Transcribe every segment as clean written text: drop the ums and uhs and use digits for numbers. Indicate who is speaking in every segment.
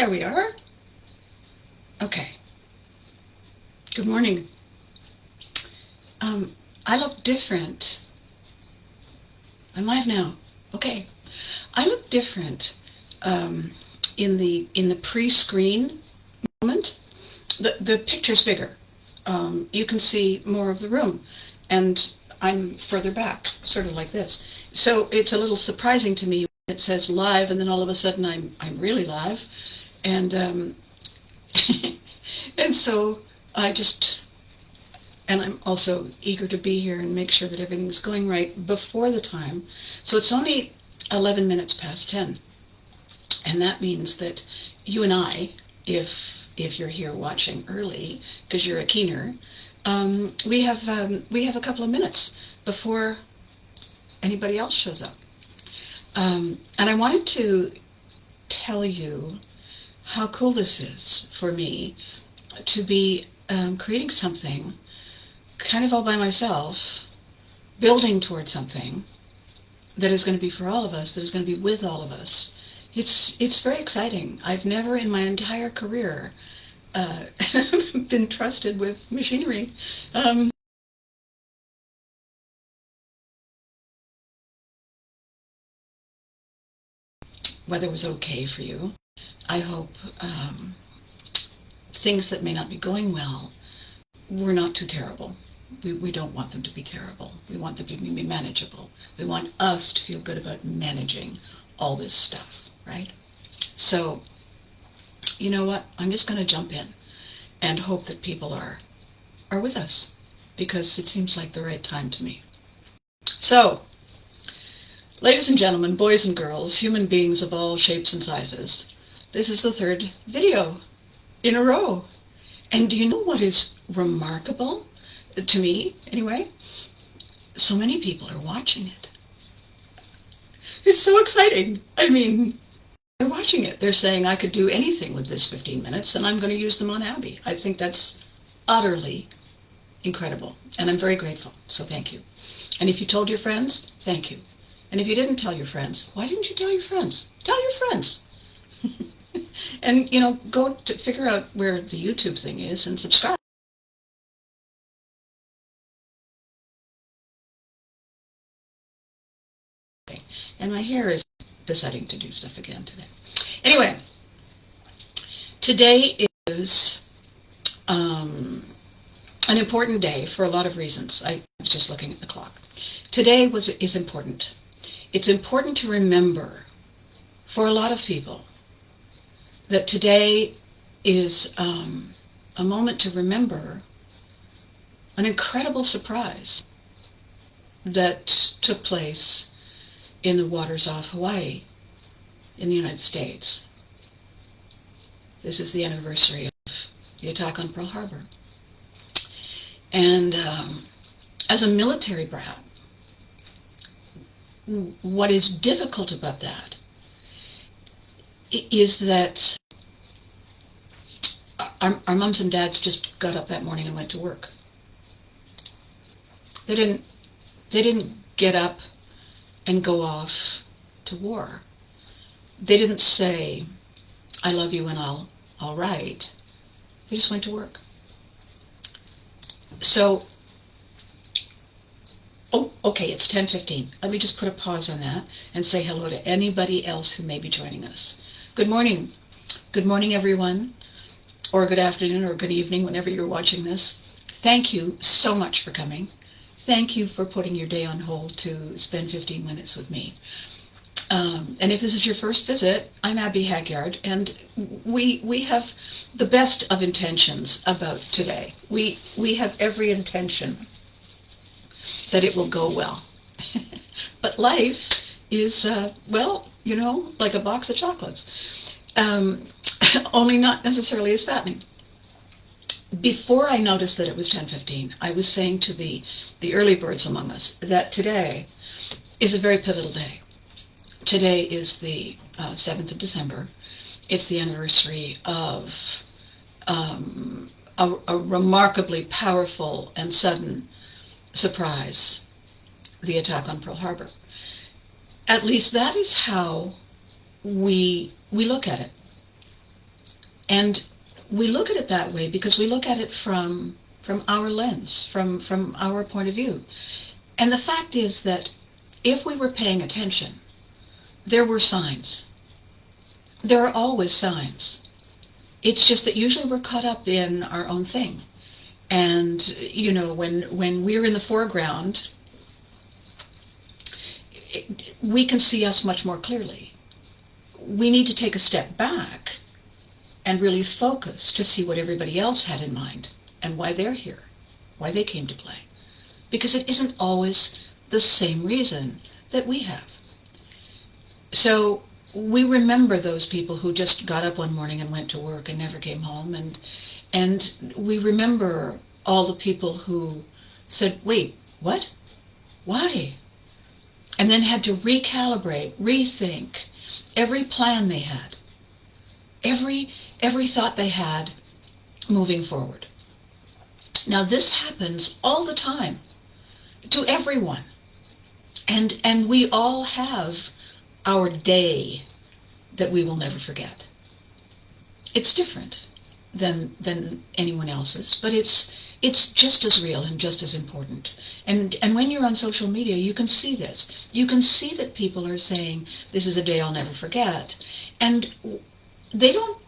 Speaker 1: There we are. Okay. Good morning. I look different. I'm live now. Okay. I look different in the pre-screen moment. The picture's bigger. You can see more of the room, and I'm further back, sort of like this. So it's a little surprising to me when it says live, and then all of a sudden I'm really live, and and so I'm also eager to be here and make sure that everything's going right before the time. So it's only 11 minutes past 10. And that means that you and I, if you're here watching early, because you're a keener, we have a couple of minutes before anybody else shows up. And I wanted to tell you how cool this is for me to be creating something kind of all by myself, building towards something that is going to be for all of us, that is going to be with all of us. It's very exciting. I've never in my entire career been trusted with machinery. Weather was okay for you. I hope things that may not be going well were not too terrible. We don't want them to be terrible. We want them to be manageable. We want us to feel good about managing all this stuff, right? So, you know what? I'm just going to jump in and hope that people are with us, because it seems like the right time to me. So, ladies and gentlemen, boys and girls, human beings of all shapes and sizes, this is the third video in a row. And do you know what is remarkable? To me, anyway, so many people are watching it. It's so exciting. I mean, they're watching it. They're saying I could do anything with this 15 minutes, and I'm going to use them on Abby. I think that's utterly incredible, and I'm very grateful, so thank you. And if you told your friends, thank you. And if you didn't tell your friends, why didn't you tell your friends? Tell your friends. And, go to figure out where the YouTube thing is and subscribe. And my hair is deciding to do stuff again today. Anyway, today is an important day for a lot of reasons. I was just looking at the clock. Today is important. It's important to remember, for a lot of people, that today is a moment to remember an incredible surprise that took place in the waters off Hawaii in the United States. This is the anniversary of the attack on Pearl Harbor. And as a military brat, what is difficult about that is that our moms and dads just got up that morning and went to work. They didn't get up and go off to war. They didn't say, I love you and I'll write. They just went to work. So, okay, it's 10:15. Let me just put a pause on that and say hello to anybody else who may be joining us. Good morning. Good morning, everyone. Or good afternoon or good evening, whenever you're watching this. Thank you so much for coming. Thank you for putting your day on hold to spend 15 minutes with me. And if this is your first visit, I'm Abby Hagyard, and we have the best of intentions about today. We have every intention that it will go well. But life is, like a box of chocolates, only not necessarily as fattening. Before I noticed that it was 10:15, I was saying to the early birds among us that today is a very pivotal day. Today is the 7th of December. It's the anniversary of a remarkably powerful and sudden surprise, the attack on Pearl Harbor. At least that is how we look at it. And we look at it that way because we look at it from our lens, from our point of view. And the fact is that if we were paying attention, there were signs. There are always signs. It's just that usually we're caught up in our own thing. And, you know, when we're in the foreground, we can see us much more clearly. We need to take a step back and really focus to see what everybody else had in mind and why they're here, why they came to play. Because it isn't always the same reason that we have. So we remember those people who just got up one morning and went to work and never came home, and we remember all the people who said, wait, what? Why? And then had to recalibrate, rethink every plan they had, every thought they had moving forward. Now this happens all the time to everyone. And we all have our day that we will never forget. It's different than anyone else's, but it's just as real and just as important. And when you're on social media, you can see this. You can see that people are saying, this is a day I'll never forget. And they don't,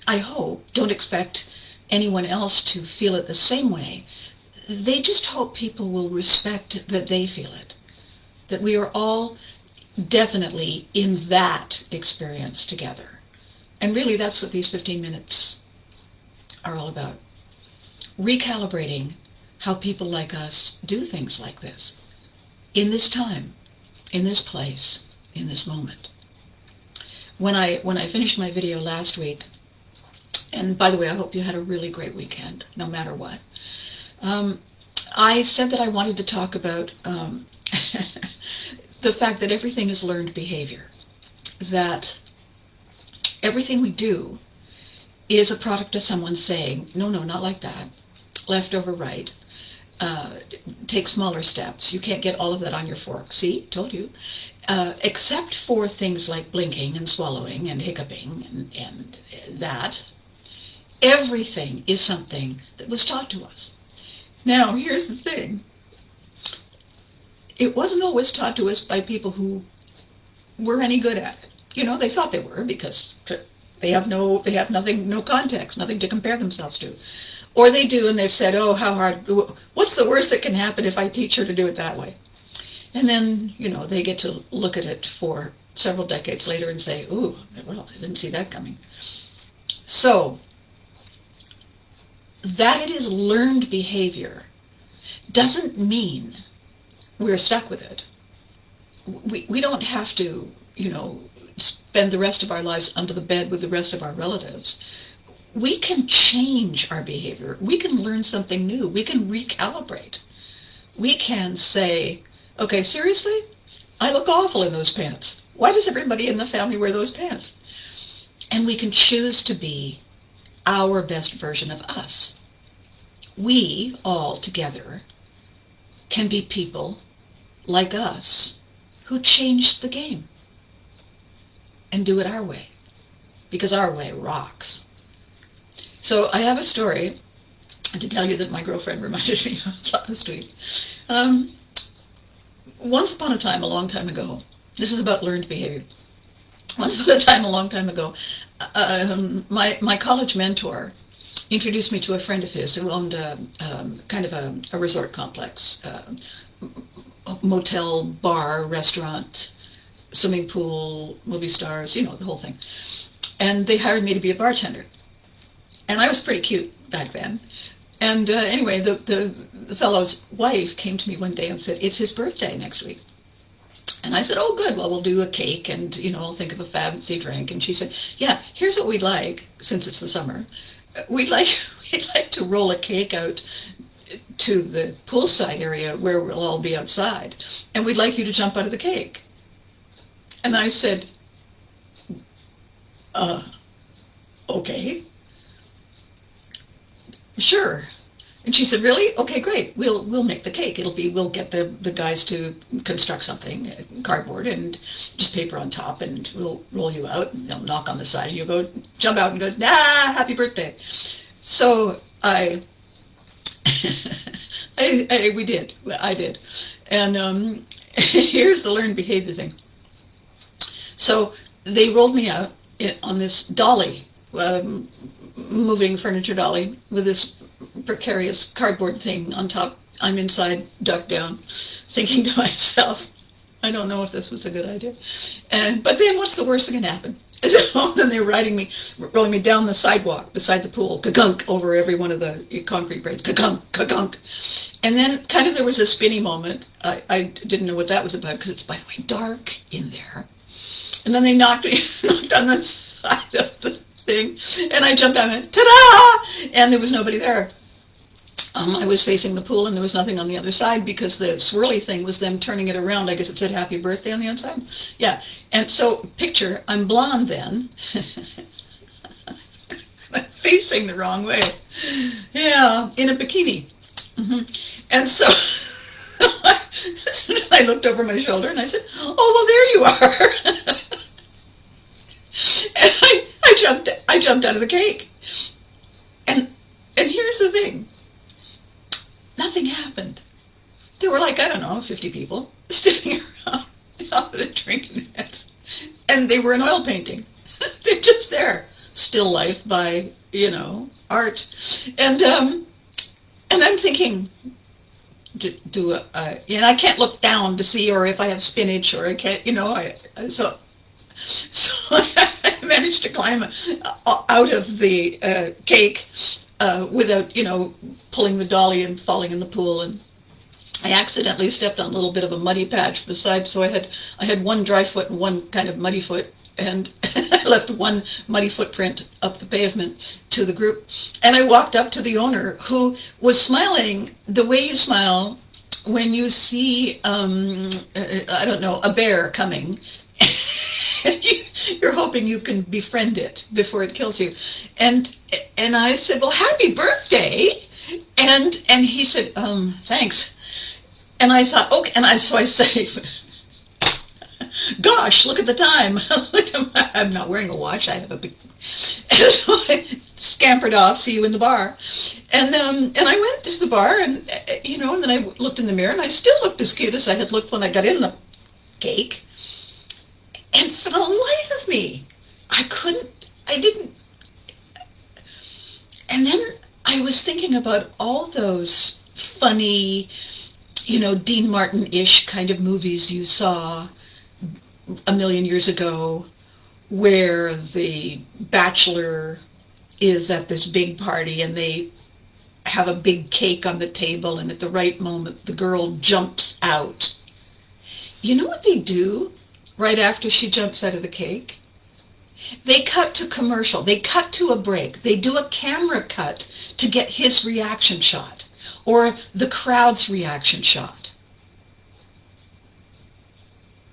Speaker 1: I hope, don't expect anyone else to feel it the same way. They just hope people will respect that they feel it. That we are all definitely in that experience together. And really that's what these 15 minutes are all about. Recalibrating how people like us do things like this in this time, in this place, in this moment. When I finished my video last week, and by the way, I hope you had a really great weekend, no matter what, I said that I wanted to talk about the fact that everything is learned behavior, that everything we do is a product of someone saying, no, not like that, left over right, take smaller steps, you can't get all of that on your fork, see, told you, except for things like blinking and swallowing and hiccuping and that, everything is something that was taught to us. Now, here's the thing. It wasn't always taught to us by people who were any good at it. You know, they thought they were because they have nothing, no context, nothing to compare themselves to. Or they do and they've said, oh, how hard, what's the worst that can happen if I teach her to do it that way? And then, you know, they get to look at it for several decades later and say, ooh, well, I didn't see that coming. So, that it is learned behavior doesn't mean we're stuck with it. We don't have to, you know, spend the rest of our lives under the bed with the rest of our relatives. We can change our behavior. We can learn something new. We can recalibrate. We can say, okay, seriously? I look awful in those pants. Why does everybody in the family wear those pants? And we can choose to be our best version of us. We all together can be people like us who changed the game and do it our way, because our way rocks. So I have a story to tell you that my girlfriend reminded me of last week. Once upon a time, a long time ago, this is about learned behavior. Once upon a time, a long time ago, my college mentor introduced me to a friend of his who owned kind of a resort complex, motel, bar, restaurant, swimming pool, movie stars, you know, the whole thing. And they hired me to be a bartender. And I was pretty cute back then. And anyway, the fellow's wife came to me one day and said, it's his birthday next week. And I said, oh, good. Well, we'll do a cake and, you know, I'll think of a fancy drink. And she said, yeah, here's what we'd like, since it's the summer. We'd like to roll a cake out to the poolside area where we'll all be outside. And we'd like you to jump out of the cake. And I said, okay, sure. And she said, really? Okay, great. We'll make the cake. We'll get the guys to construct something, cardboard and just paper on top, and we'll roll you out, and they'll knock on the side, and you go jump out and go, happy birthday. So I I did. And here's the learned behavior thing. So they rolled me out on this dolly, moving furniture dolly with this precarious cardboard thing on top. I'm inside, ducked down, thinking to myself, I don't know if this was a good idea. But then what's the worst that can happen? Then they're rolling me down the sidewalk beside the pool, ka-gunk, over every one of the concrete braids, ka-gunk, ka-gunk. And then kind of there was a spinny moment. I didn't know what that was about, because it's, by the way, dark in there. And then they knocked on the side of the thing, and I jumped out and went, ta-da! And there was nobody there. I was facing the pool, and there was nothing on the other side, because the swirly thing was them turning it around. I guess it said happy birthday on the outside. Yeah. And so picture, I'm blonde then. I'm facing the wrong way. Yeah, in a bikini. And so I looked over my shoulder and I said, oh, well, there you are. And I jumped out of the cake. And here's the thing. Nothing happened. There were, like, I don't know, 50 people standing around drinking it. And they were an oil painting. They're just there. Still life by, art. And I'm thinking, I can't look down to see, or if I have spinach, or I can't, so I managed to climb out of the cake without, pulling the dolly and falling in the pool. And I accidentally stepped on a little bit of a muddy patch beside, so I had one dry foot and one kind of muddy foot, and I left one muddy footprint up the pavement to the group. And I walked up to the owner, who was smiling the way you smile when you see, I don't know, a bear coming. You're hoping you can befriend it before it kills you. And I said, well, happy birthday. And he said, thanks. And I thought, okay. And so I say, gosh, look at the time. I'm not wearing a watch. I have a big... And so I scampered off, see you in the bar. And I went to the bar, and and then I looked in the mirror, and I still looked as cute as I had looked when I got in the cake. And for the life of me, I didn't. And then I was thinking about all those funny, Dean Martin-ish kind of movies you saw a million years ago, where the bachelor is at this big party and they have a big cake on the table, and at the right moment the girl jumps out. You know what they do right after she jumps out of the cake? They cut to commercial. They cut to a break. They do a camera cut to get his reaction shot, or the crowd's reaction shot.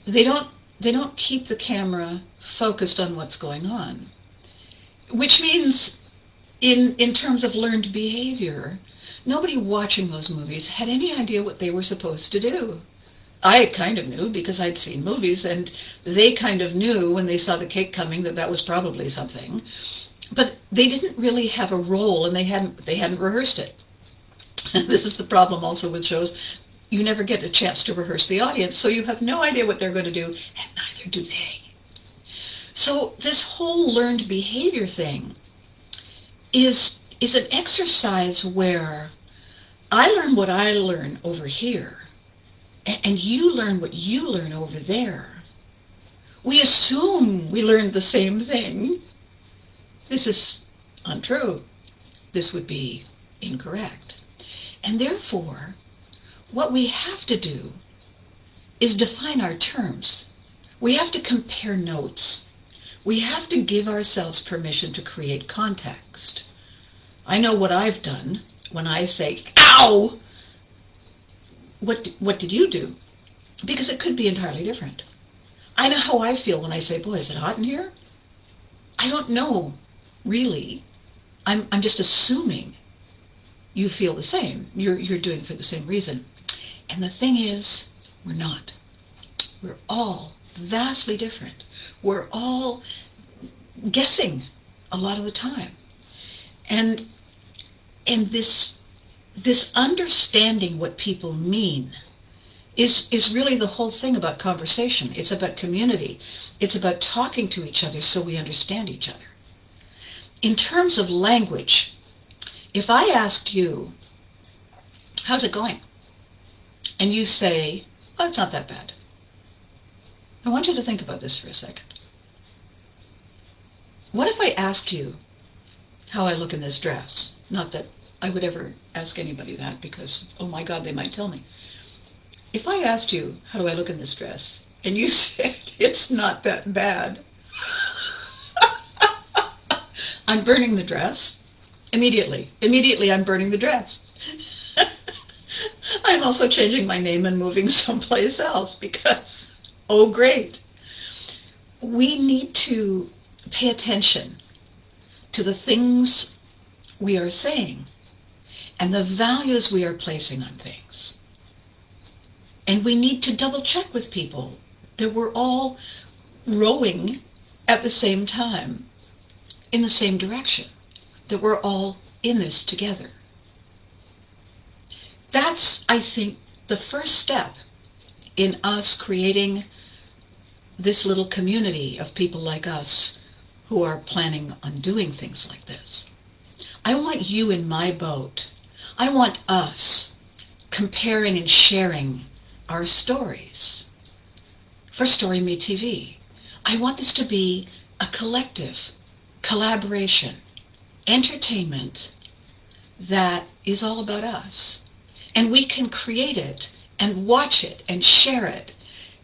Speaker 1: They don't keep the camera focused on what's going on, which means in terms of learned behavior, nobody watching those movies had any idea what they were supposed to do. I kind of knew, because I'd seen movies, and they kind of knew when they saw the cake coming that was probably something, but they didn't really have a role, and they hadn't rehearsed it. This is the problem also with shows. You never get a chance to rehearse the audience, so you have no idea what they're going to do, and neither do they. So this whole learned behavior thing is an exercise where I learn what I learn over here, and you learn what you learn over there. We assume we learned the same thing. This is untrue. This would be incorrect. And therefore, what we have to do is define our terms. We have to compare notes. We have to give ourselves permission to create context. I know what I've done when I say, ow! What did you do? Because it could be entirely different. I know how I feel when I say, boy, is it hot in here? I don't know, really. I'm just assuming you feel the same. You're doing it for the same reason. And the thing is, we're not. We're all vastly different. We're all guessing a lot of the time. And this understanding what people mean is really the whole thing about conversation. It's about community. It's about talking to each other so we understand each other. In terms of language, if I asked you, how's it going? And you say, oh, it's not that bad. I want you to think about this for a second. What if I asked you how I look in this dress? Not that I would ever ask anybody that because, oh my God, they might tell me. If I asked you, how do I look in this dress? And you said, it's not that bad. I'm burning the dress. Immediately, I'm burning the dress. I'm also changing my name and moving someplace else because, oh great. We need to pay attention to the things we are saying and the values we are placing on things. And we need to double check with people that we're all rowing at the same time in the same direction, that we're all in this together. That's, I think, the first step in us creating this little community of people like us who are planning on doing things like this. I want you in my boat. I want us comparing and sharing our stories for Story Me TV. I want this to be a collective collaboration, entertainment that is all about us. And we can create it and watch it and share it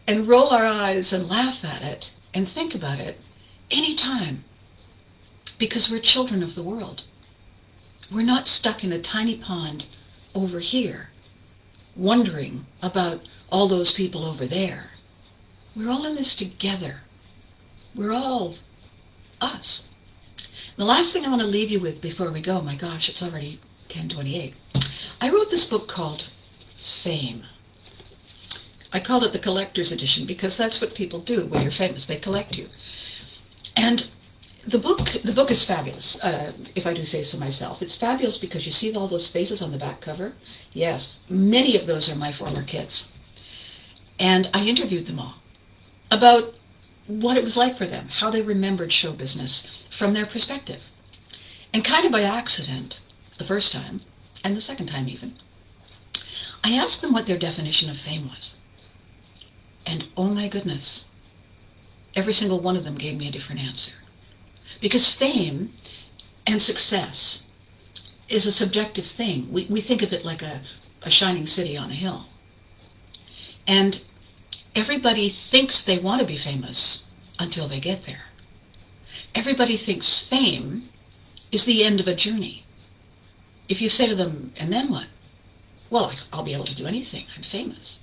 Speaker 1: and roll our eyes and laugh at it and think about it anytime because we're children of the world. We're not stuck in a tiny pond over here wondering about all those people over there. We're all in this together. We're all us. The last thing I want to leave you with before we go, my gosh, it's already 10:28. I wrote this book called Fame. I called it the collector's edition because that's what people do when you're famous. They collect you. And the book is fabulous, if I do say so myself. It's fabulous because you see all those faces on the back cover. Yes, many of those are my former kids. And I interviewed them all about what it was like for them, how they remembered show business from their perspective. And kind of by accident, the first time, and the second time even, I asked them what their definition of fame was. And oh my goodness, every single one of them gave me a different answer. Because fame and success is a subjective thing. We think of it like a shining city on a hill. And everybody thinks they want to be famous until they get there. Everybody thinks fame is the end of a journey. If you say to them, and then what? Well, I'll be able to do anything. I'm famous.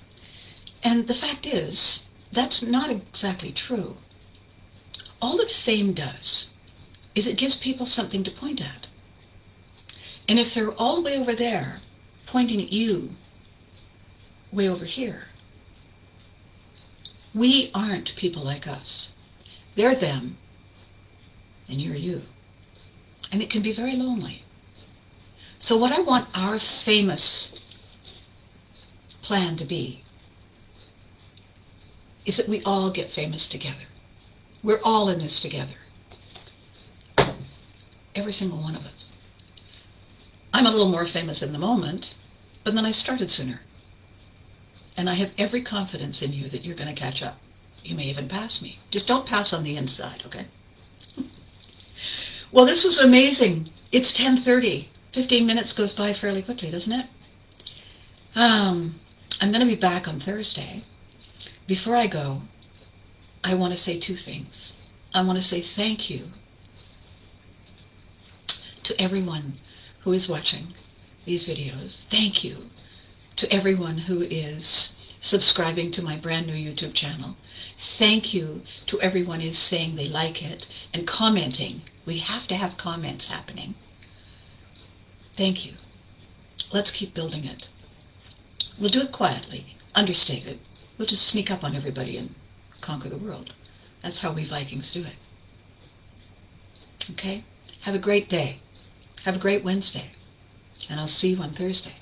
Speaker 1: And the fact is, that's not exactly true. All that fame does is it gives people something to point at. And if they're all the way over there, pointing at you, way over here, we aren't people like us. They're them, and you're you. And it can be very lonely. So what I want our famous plan to be is that we all get famous together. We're all in this together. Every single one of us. I'm a little more famous in the moment, but then I started sooner. And I have every confidence in you that you're going to catch up. You may even pass me. Just don't pass on the inside, okay? Well, this was amazing. It's 10:30. 15 minutes goes by fairly quickly, doesn't it? I'm going to be back on Thursday. Before I go, I want to say two things. I want to say thank you to everyone who is watching these videos. Thank you to everyone who is subscribing to my brand new YouTube channel. Thank you to everyone who is saying they like it and commenting. We have to have comments happening. Thank you. Let's keep building it. We'll do it quietly, understated. We'll just sneak up on everybody and conquer the world. That's how we Vikings do it. Okay? Have a great day. Have a great Wednesday. And I'll see you on Thursday.